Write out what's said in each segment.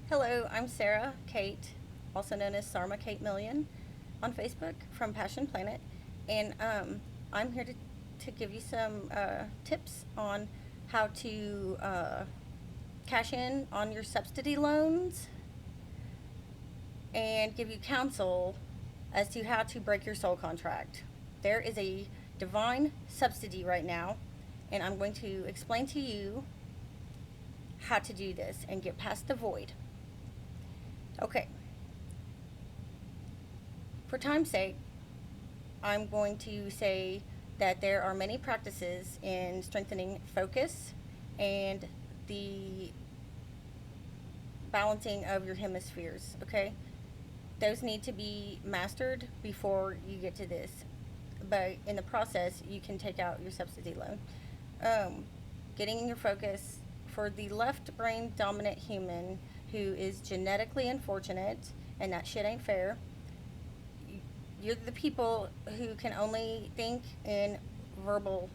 Hello, I'm Sarah Kate, also known as Sarma Kate Million, on Facebook from Passion Planet, and I'm here to give you some tips on how to cash in on your subsidy loans and give you counsel as to how to break your soul contract. There is a divine subsidy right now, and I'm going to explain to you how to do this and get past the void. Okay, for time's sake, I'm going to say that there are many practices in strengthening focus and the balancing of your hemispheres, okay? Those need to be mastered before you get to this. But in the process, you can take out your subsidy loan. Getting your focus for the left brain dominant human who is genetically unfortunate, and that shit ain't fair. You're the people who can only think in verbal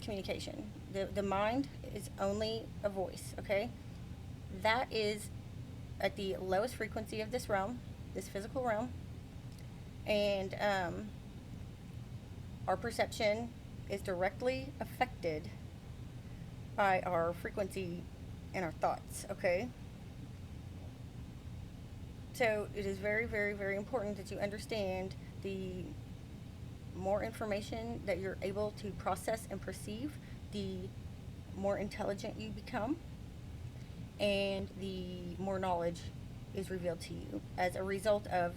communication. The mind is only a voice, okay? That is at the lowest frequency of this realm, this physical realm. And our perception is directly affected by our frequency and our thoughts, okay? So it is very, very, very important that you understand the more information that you're able to process and perceive, the more intelligent you become, and the more knowledge is revealed to you as a result of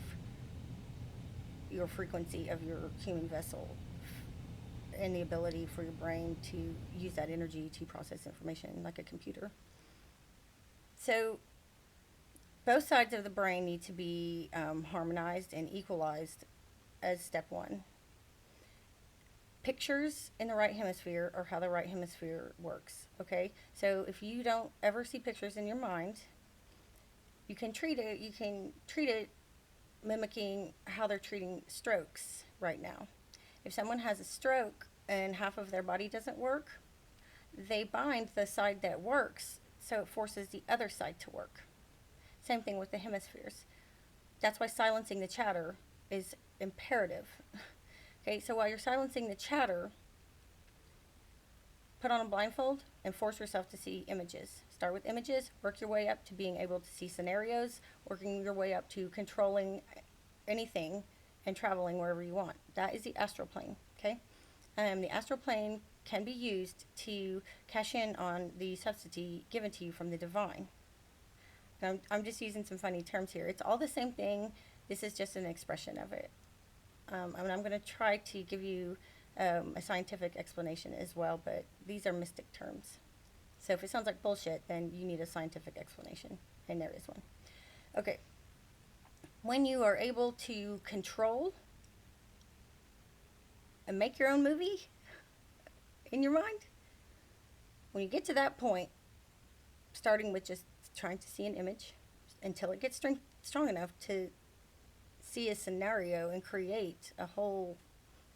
your frequency of your human vessel and the ability for your brain to use that energy to process information like a computer. So both sides of the brain need to be harmonized and equalized as step one. Pictures in the right hemisphere are how the right hemisphere works, okay? So if you don't ever see pictures in your mind, you can treat it mimicking how they're treating strokes right now. If someone has a stroke and half of their body doesn't work, they bind the side that works, so it forces the other side to work. Same thing with the hemispheres. That's why silencing the chatter is imperative. Okay, so while you're silencing the chatter, put on a blindfold and force yourself to see images. Start with images, work your way up to being able to see scenarios, working your way up to controlling anything and traveling wherever you want. That is the astral plane, okay? The astral plane can be used to cash in on the subsidy given to you from the divine. I'm just using some funny terms here. It's all the same thing. This is just an expression of it. I'm going to try to give you a scientific explanation as well, but these are mystic terms. So if it sounds like bullshit, then you need a scientific explanation, and there is one. Okay. When you are able to control and make your own movie in your mind, when you get to that point, starting with just trying to see an image until it gets strong enough to see a scenario and create a whole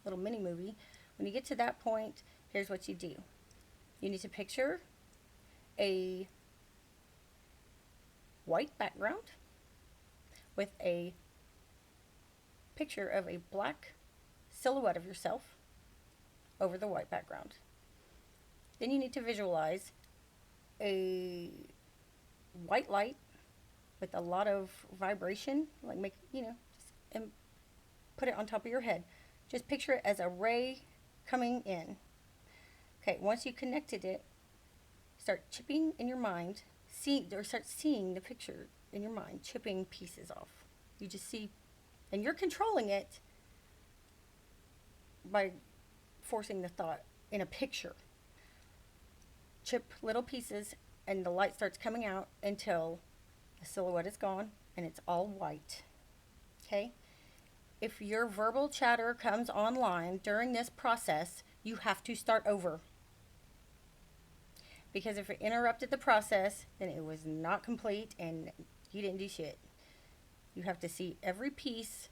little mini movie. When you get to that point, here's what you do. You need to picture a white background with a picture of a black silhouette of yourself over the white background. Then you need to visualize a white light with a lot of vibration, like and put it on top of your head. Just picture it as a ray coming in. Okay, once you connected it, start chipping in your mind, start seeing the picture in your mind, chipping pieces off. You just see, and you're controlling it by forcing the thought in a picture. Chip little pieces, and the light starts coming out until the silhouette is gone and it's all white. Okay? If your verbal chatter comes online during this process, you have to start over. Because if it interrupted the process, then it was not complete and you didn't do shit. You have to see every piece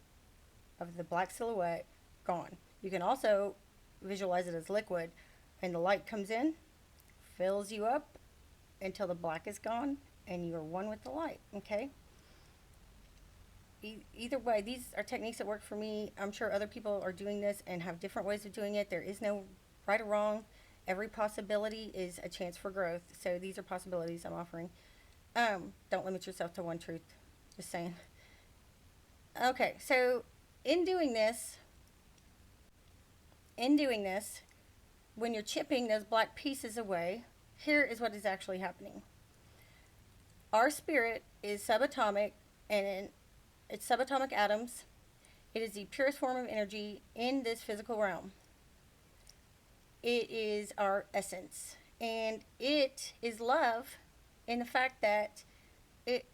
of the black silhouette gone. You can also visualize it as liquid, and the light comes in, fills you up, until the black is gone and you are one with the light, okay? Either way, these are techniques that work for me. I'm sure other people are doing this and have different ways of doing it. There is no right or wrong. Every possibility is a chance for growth. So these are possibilities I'm offering. Don't limit yourself to one truth. Just saying. Okay, so in doing this, when you're chipping those black pieces away, here is what is actually happening. Our spirit is subatomic, and it's subatomic atoms. It is the purest form of energy in this physical realm. It is our essence, and it is love in the fact that it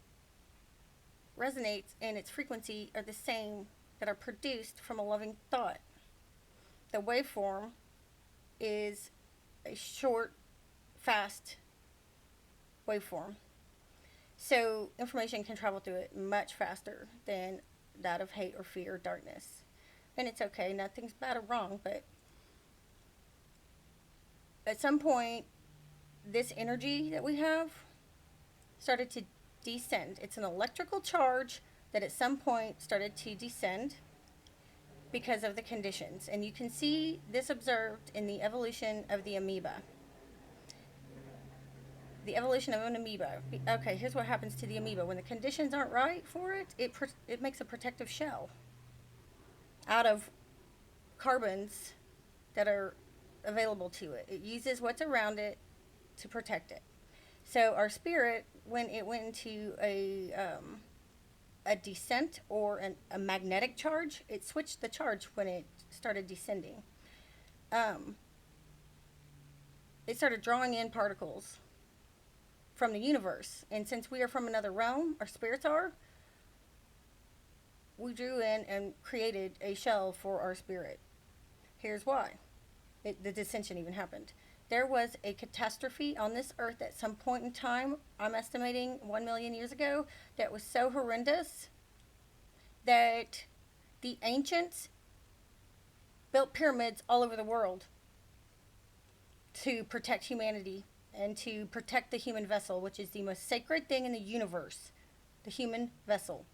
resonates and its frequency are the same that are produced from a loving thought. The waveform is a short, fast waveform. So information can travel through it much faster than that of hate or fear or darkness. And it's okay, nothing's bad or wrong, but at some point, this energy that we have started to descend. It's an electrical charge that at some point started to descend because of the conditions. And you can see this observed in the evolution of the amoeba. The evolution of an amoeba. Okay, here's what happens to the amoeba. When the conditions aren't right for it, it makes a protective shell out of carbons that are available to it. It uses what's around it to protect it. So our spirit, when it went into a descent or a magnetic charge, it switched the charge when it started descending. It started drawing in particles from the universe. And since we are from another realm, our spirits are, we drew in and created a shell for our spirit. Here's why the dissension even happened. There was a catastrophe on this earth at some point in time, I'm estimating 1 million years ago, that was so horrendous that the ancients built pyramids all over the world to protect humanity and to protect the human vessel, which is the most sacred thing in the universe, the human vessel.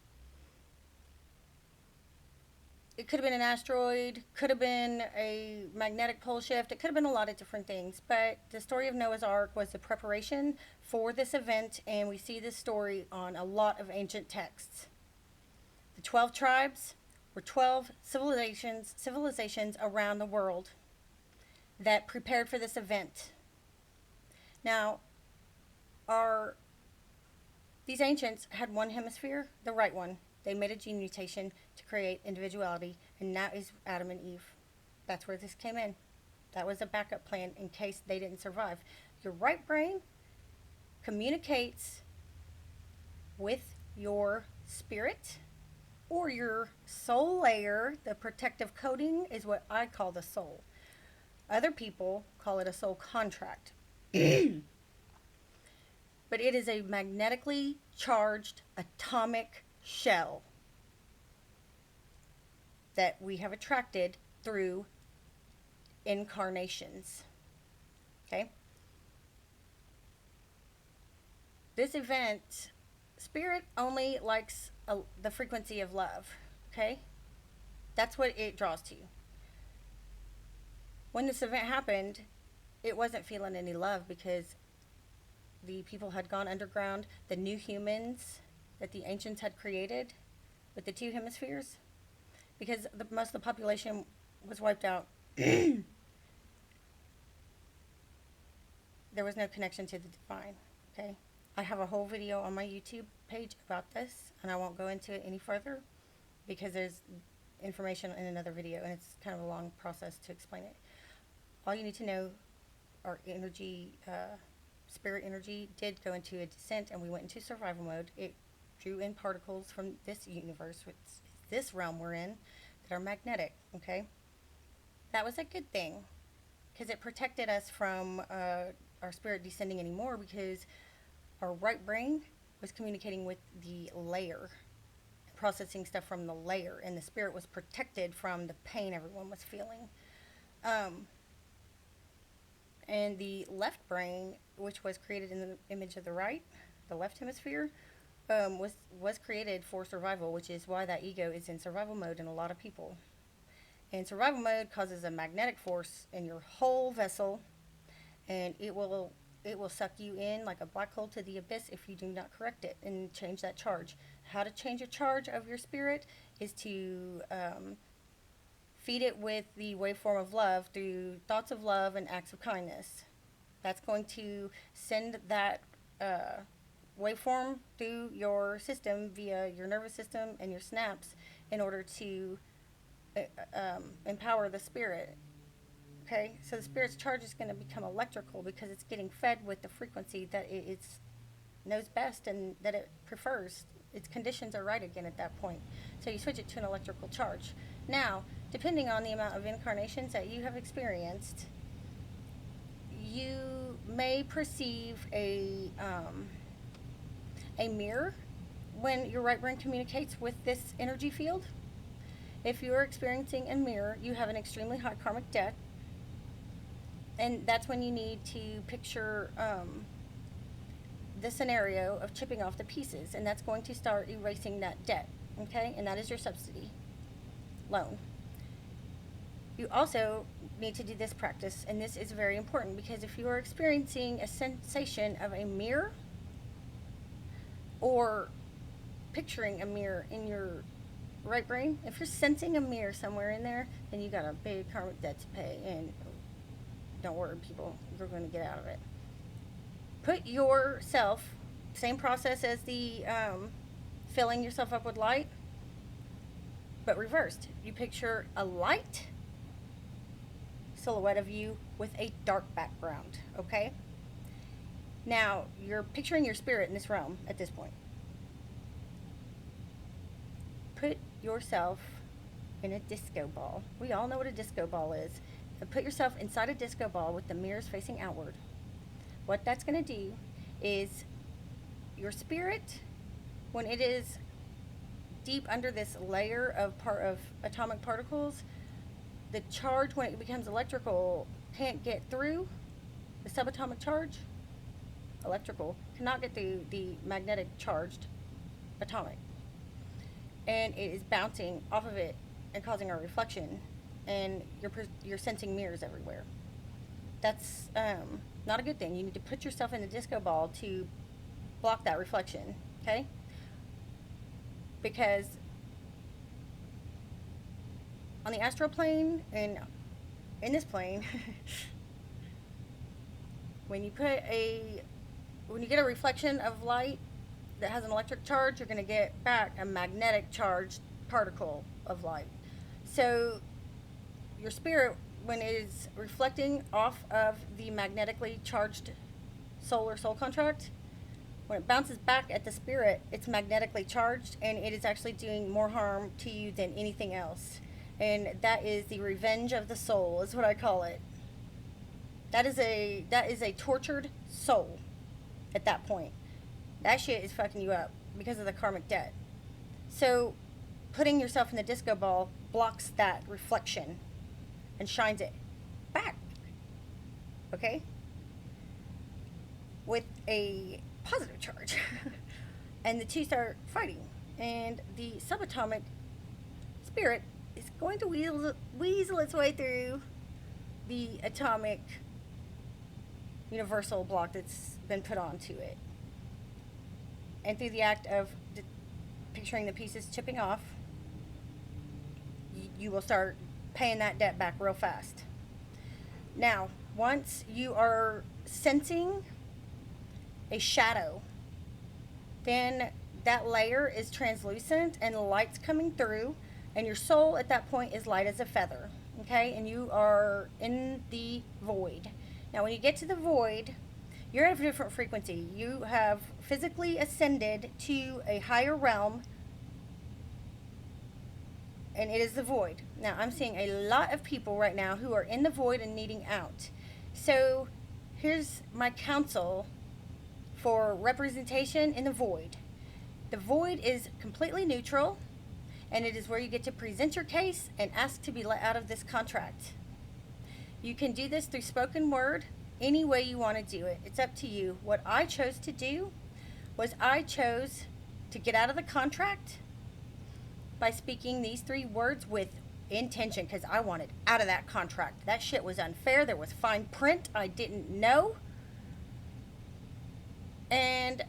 It could have been an asteroid, could have been a magnetic pole shift, it could have been a lot of different things. But the story of Noah's Ark was the preparation for this event, and we see this story on a lot of ancient texts. The 12 tribes were 12 civilizations around the world that prepared for this event. Now, these ancients had one hemisphere, the right one. They made a gene mutation to create individuality, and that is Adam and Eve. That's where this came in. That was a backup plan in case they didn't survive. Your right brain communicates with your spirit or your soul layer. The protective coating is what I call the soul. Other people call it a soul contract. But it is a magnetically charged atomic shell that we have attracted through incarnations. Okay? This event, spirit only likes the frequency of love. Okay? That's what it draws to. When this event happened, it wasn't feeling any love because the people had gone underground. The new humans that the ancients had created with the two hemispheres, because most of the population was wiped out. There was no connection to the divine. Okay, I have a whole video on my YouTube page about this, and I won't go into it any further because there's information in another video, and it's kind of a long process to explain it. All you need to know, our energy, spirit energy, did go into a descent, and we went into survival mode. It drew in particles from this universe, which is this realm we're in, that are magnetic. Okay, that was a good thing because it protected us from our spirit descending anymore, because our right brain was communicating with the layer, processing stuff from the layer, and the spirit was protected from the pain everyone was feeling. And the left brain which was created in the image of the right, the left hemisphere, was created for survival, which is why that ego is in survival mode in a lot of people. And survival mode causes a magnetic force in your whole vessel, and it will suck you in like a black hole to the abyss if you do not correct it and change that charge. How to change a charge of your spirit is to feed it with the waveform of love through thoughts of love and acts of kindness. That's going to send that waveform through your system via your nervous system and your snaps in order to empower the spirit. Okay, so the spirit's charge is going to become electrical because it's getting fed with the frequency that it knows best and that it prefers. Its conditions are right again at that point. So you switch it to an electrical charge. Now, depending on the amount of incarnations that you have experienced, you may perceive a mirror when your right brain communicates with this energy field. If you are experiencing a mirror, you have an extremely high karmic debt. And that's when you need to picture the scenario of chipping off the pieces. And that's going to start erasing that debt. Okay? And that is your subsidy loan. You also need to do this practice. And this is very important because if you are experiencing a sensation of a mirror or picturing a mirror in your right brain, if you're sensing a mirror somewhere in there, then you got a big karmic debt to pay. And don't worry, people, you're going to get out of it. Put yourself, same process as the filling yourself up with light, but reversed. You picture a light silhouette of you with a dark background, okay? Now, you're picturing your spirit in this realm at this point. Put yourself in a disco ball. We all know what a disco ball is. And put yourself inside a disco ball with the mirrors facing outward. What that's going to do is your spirit, when it is deep under this layer of atomic particles, the charge, when it becomes electrical, can't get through. The subatomic charge, electrical, cannot get through the magnetic charged atomic. And it is bouncing off of it and causing a reflection. And you're sensing mirrors everywhere. That's not a good thing. You need to put yourself in the disco ball to block that reflection, okay? Because on the astral plane and in this plane, when you get a reflection of light that has an electric charge, you're going to get back a magnetic charged particle of light. So your spirit, when it is reflecting off of the magnetically charged soul or soul contract, when it bounces back at the spirit, it's magnetically charged and it is actually doing more harm to you than anything else. And that is the revenge of the soul, is what I call it. That is a tortured soul at that point. That shit is fucking you up because of the karmic debt. So putting yourself in the disco ball blocks that reflection and shines it back, okay, with a positive charge. And the two start fighting, and the subatomic spirit is going to weasel its way through the atomic universal block that's been put onto it, and through the act of picturing the pieces chipping off, you will start paying that debt back real fast. Now, once you are sensing a shadow, then that layer is translucent and the light's coming through, and your soul at that point is light as a feather, okay? And you are in the void. Now, when you get to the void, you're at a different frequency. You have physically ascended to a higher realm, and it is the void. Now, I'm seeing a lot of people right now who are in the void and needing out. So, here's my counsel for representation in the void. The void is completely neutral, and it is where you get to present your case and ask to be let out of this contract. You can do this through spoken word, any way you want to do it. It's up to you. What I chose to do was I chose to get out of the contract by speaking these 3 words with intention, because I wanted out of that contract. That shit was unfair. There was fine print I didn't know. And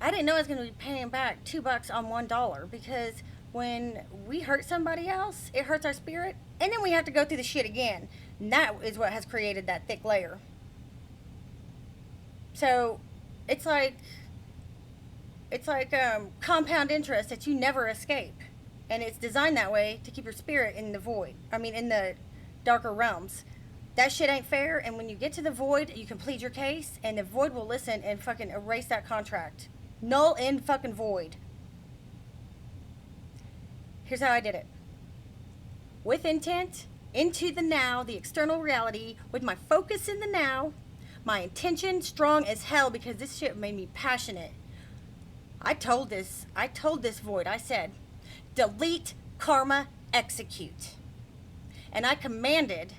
I didn't know I was going to be paying back $2 on $1, because when we hurt somebody else, it hurts our spirit, and then we have to go through the shit again. And that is what has created that thick layer. So it's like compound interest that you never escape, and it's designed that way to keep your spirit in the void. I mean, in the darker realms. That shit ain't fair, and when you get to the void, you can plead your case, and the void will listen and fucking erase that contract. Null and fucking void. Here's how I did it. With intent, into the now, the external reality, with my focus in the now, my intention strong as hell, because this shit made me passionate. I told this void, I said, delete, karma, execute. And I commanded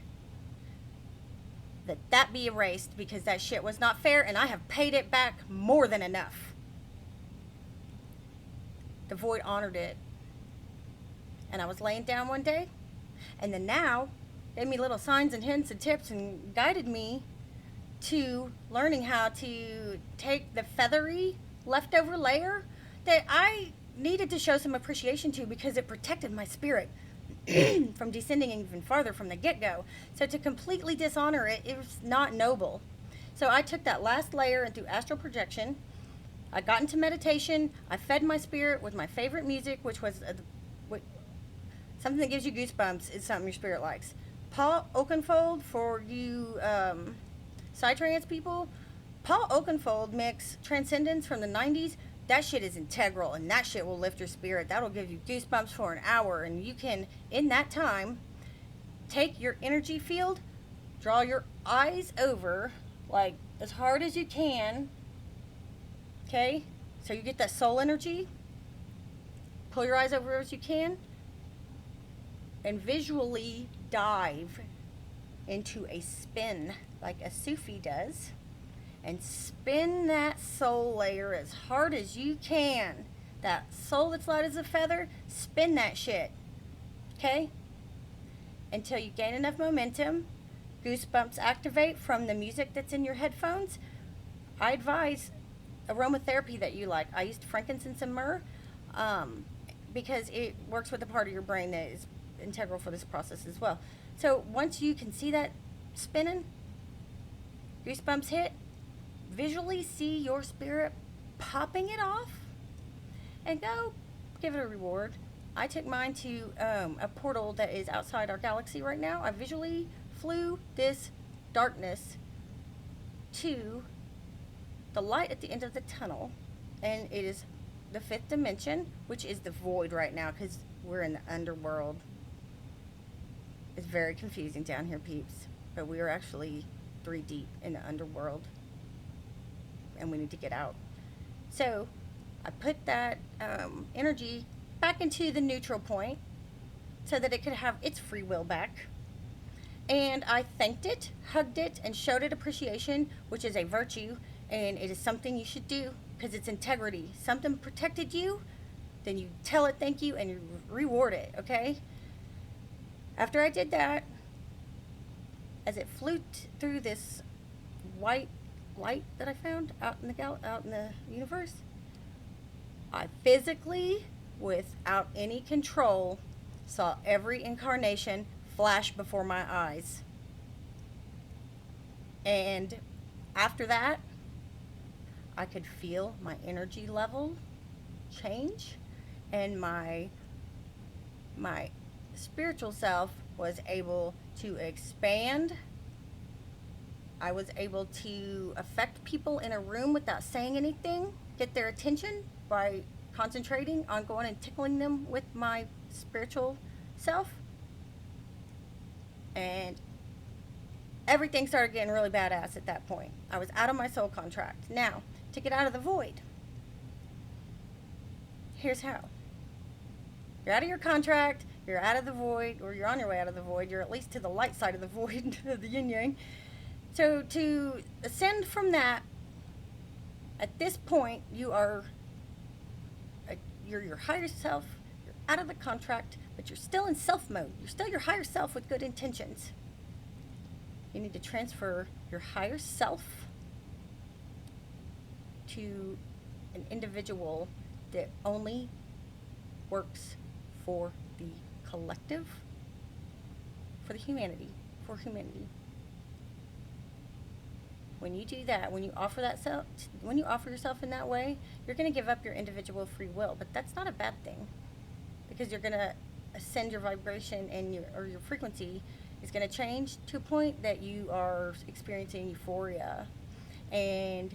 that be erased, because that shit was not fair, and I have paid it back more than enough. The void honored it. And I was laying down one day, and the now gave me little signs and hints and tips and guided me to learning how to take the feathery leftover layer that I needed to show some appreciation to, because it protected my spirit from descending even farther from the get-go. So to completely dishonor it, it was not noble. So I took that last layer, and through astral projection, I got into meditation. I fed my spirit with my favorite music, which was something that gives you goosebumps. Is something your spirit likes. Paul Oakenfold, for you psytrance people, Paul Oakenfold mix Transcendence from the 90s. That shit is integral, and that shit will lift your spirit. That'll give you goosebumps for an hour, and you can, in that time, take your energy field, draw your eyes over, like, as hard as you can, okay? So you get that soul energy. Pull your eyes over as you can, and visually dive into a spin, like a Sufi does. And spin that soul layer as hard as you can. That soul that's light as a feather, spin that shit. Okay? Until you gain enough momentum, goosebumps activate from the music that's in your headphones. I advise aromatherapy that you like. I used frankincense and myrrh because it works with the part of your brain that is integral for this process as well. So once you can see that spinning, goosebumps hit, visually see your spirit popping it off, and go give it a reward. I took mine to a portal that is outside our galaxy right now. I visually flew this darkness to the light at the end of the tunnel, and it is the 5th dimension, which is the void right now, because we're in the underworld. It's very confusing down here, peeps, but we are actually 3 deep in the underworld, and we need to get out. So I put that energy back into the neutral point so that it could have its free will back. And I thanked it, hugged it, and showed it appreciation, which is a virtue, and it is something you should do because it's integrity. Something protected you, then you tell it thank you and you reward it, okay? After I did that, as it flew through this white light that I found out in the universe, I physically, without any control, saw every incarnation flash before my eyes. And after that, I could feel my energy level change, and my spiritual self was able to expand. I was able to affect people in a room without saying anything, get their attention by concentrating on going and tickling them with my spiritual self. And everything started getting really badass at that point. I was out of my soul contract. Now, to get out of the void, here's how. You're out of your contract. You're out of the void, or you're on your way out of the void. You're at least to the light side of the void, the yin yang. So to ascend from that, at this point, you're your higher self. You're out of the contract, but you're still in self mode. You're still your higher self with good intentions. You need to transfer your higher self to an individual that only works for the collective, for humanity. When you do that, when you offer yourself in that way, you're going to give up your individual free will. But that's not a bad thing, because you're going to ascend your vibration, and your frequency is going to change to a point that you are experiencing euphoria, and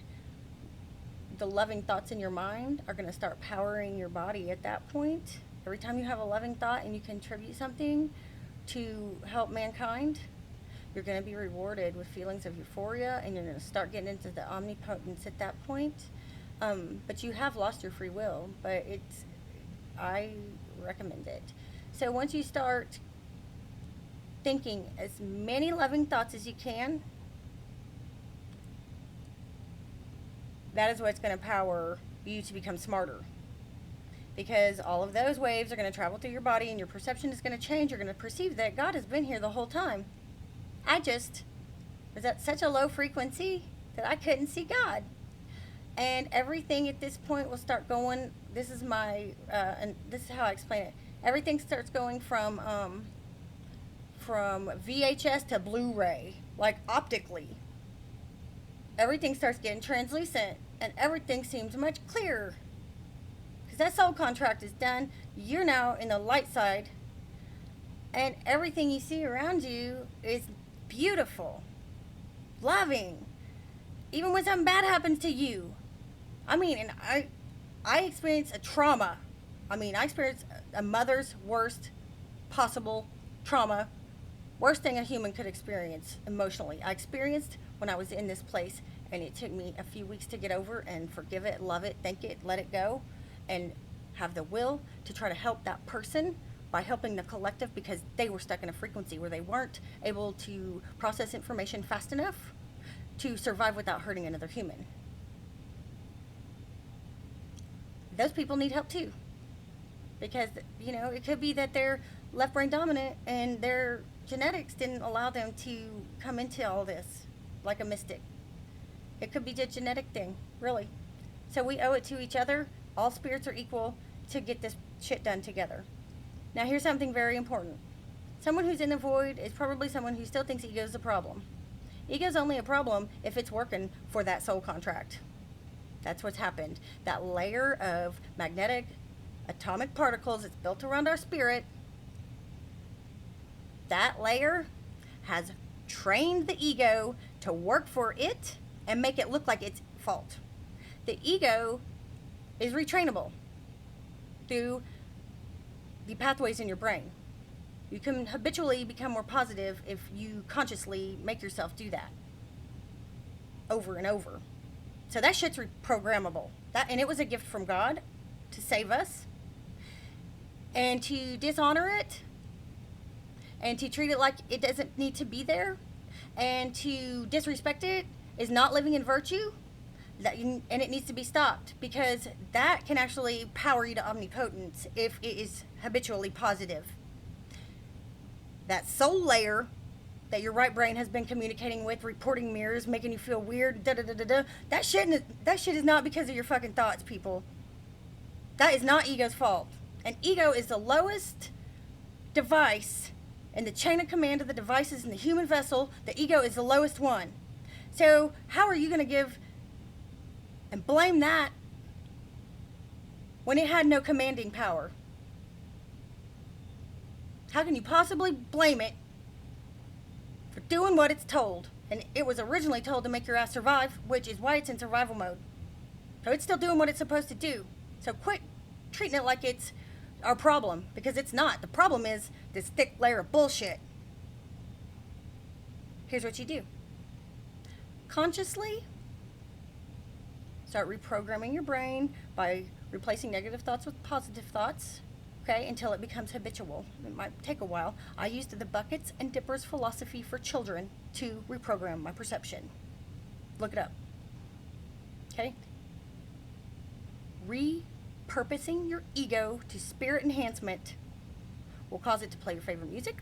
the loving thoughts in your mind are going to start powering your body at that point. Every time you have a loving thought and you contribute something to help mankind, you're going to be rewarded with feelings of euphoria, and you're going to start getting into the omnipotence at that point. But you have lost your free will, but I recommend it. So once you start thinking as many loving thoughts as you can, that is what's going to power you to become smarter. Because all of those waves are going to travel through your body, and your perception is going to change. You're going to perceive that God has been here the whole time. I just was at such a low frequency that I couldn't see God. And everything at this point will start going, this is how I explain it. Everything starts going from VHS to Blu-ray, like optically. Everything starts getting translucent, and everything seems much clearer. Because that soul contract is done. You're now in the light side, and everything you see around you is beautiful, loving. Even when something bad happens to you. And I experienced a trauma. I experienced a mother's worst possible trauma. Worst thing a human could experience emotionally. I experienced when I was in this place, and it took me a few weeks to get over and forgive it, love it, thank it, let it go, and have the will to try to help that person by helping the collective, because they were stuck in a frequency where they weren't able to process information fast enough to survive without hurting another human. Those people need help too, because it could be that they're left brain dominant and their genetics didn't allow them to come into all this like a mystic. It could be a genetic thing, really. So we owe it to each other. All spirits are equal to get this shit done together. Now here's something very important. Someone who's in the void is probably someone who still thinks ego's the problem. Ego's only a problem if it's working for that soul contract. That's what's happened. That layer of magnetic atomic particles that's built around our spirit, that layer has trained the ego to work for it and make it look like it's fault. The ego is retrainable through the pathways in your brain. You can habitually become more positive if you consciously make yourself do that over and over. So that shit's reprogrammable. And it was a gift from God to save us. And to dishonor it, and to treat it like it doesn't need to be there, and to disrespect it is not living in virtue. And it needs to be stopped, because that can actually power you to omnipotence if it is habitually positive. That soul layer that your right brain has been communicating with, reporting mirrors, making you feel weird, that shit is not because of your fucking thoughts, people. That is not ego's fault. And ego is the lowest device in the chain of command of the devices in the human vessel. The ego is the lowest one. So how are you going to give and blame that when it had no commanding power? How can you possibly blame it for doing what it's told? And it was originally told to make your ass survive, which is why it's in survival mode. So it's still doing what it's supposed to do. So quit treating it like it's our problem, because it's not. The problem is this thick layer of bullshit. Here's what you do. Consciously start reprogramming your brain by replacing negative thoughts with positive thoughts. okay, until it becomes habitual. It might take a while. I used the buckets and dippers philosophy for children to reprogram my perception. Look it up. Okay? Repurposing your ego to spirit enhancement will cause it to play your favorite music.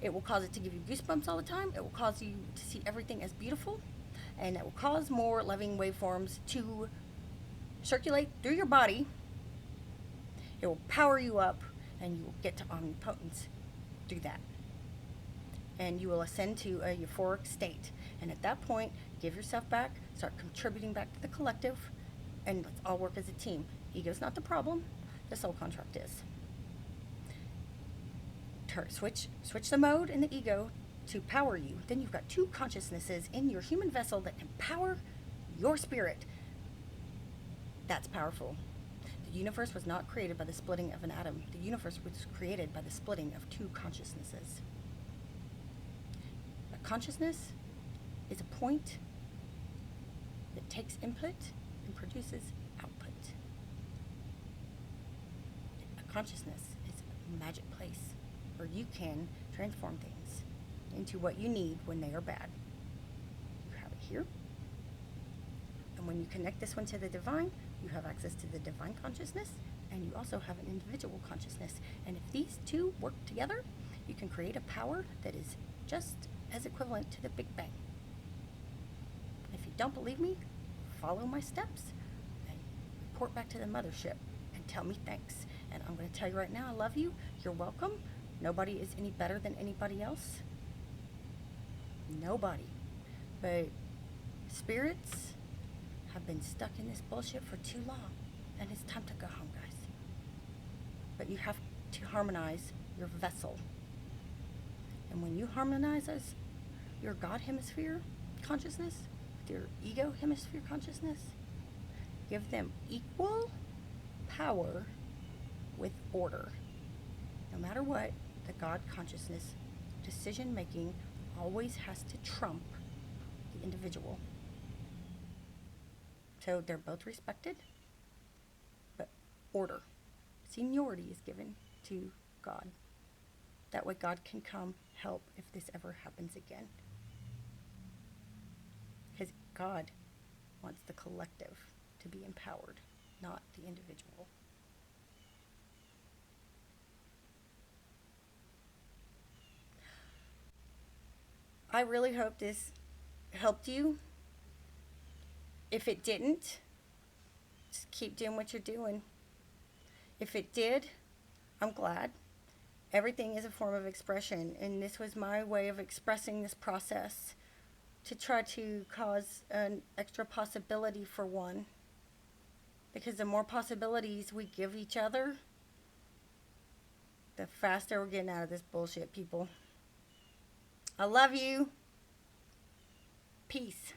It will cause it to give you goosebumps all the time. It will cause you to see everything as beautiful. And it will cause more loving waveforms to circulate through your body. It will power you up, and you will get to omnipotence through that. And you will ascend to a euphoric state. And at that point, give yourself back, start contributing back to the collective, and let's all work as a team. Ego's not the problem, the soul contract is. Switch the mode in the ego to power you. Then you've got two consciousnesses in your human vessel that can power your spirit. That's powerful. The universe was not created by the splitting of an atom. The universe was created by the splitting of two consciousnesses. A consciousness is a point that takes input and produces output. A consciousness is a magic place where you can transform things into what you need when they are bad. You have it here. And when you connect this one to the divine, you have access to the divine consciousness, and you also have an individual consciousness. And if these two work together, you can create a power that is just as equivalent to the Big Bang. If you don't believe me, follow my steps and report back to the mothership and tell me thanks. And I'm going to tell you right now, I love you. You're welcome. Nobody is any better than anybody else. Nobody. But spirits have been stuck in this bullshit for too long, and it's time to go home, guys. But you have to harmonize your vessel. And when you harmonize your God hemisphere consciousness with your ego hemisphere consciousness, give them equal power with order. No matter what, the God consciousness decision making always has to trump the individual. So they're both respected, but order, seniority is given to God. That way God can come help if this ever happens again. Because God wants the collective to be empowered, not the individual. I really hope this helped you. If it didn't, just keep doing what you're doing. If it did, I'm glad. Everything is a form of expression, and this was my way of expressing this process to try to cause an extra possibility for one. Because the more possibilities we give each other, the faster we're getting out of this bullshit, people. I love you. Peace.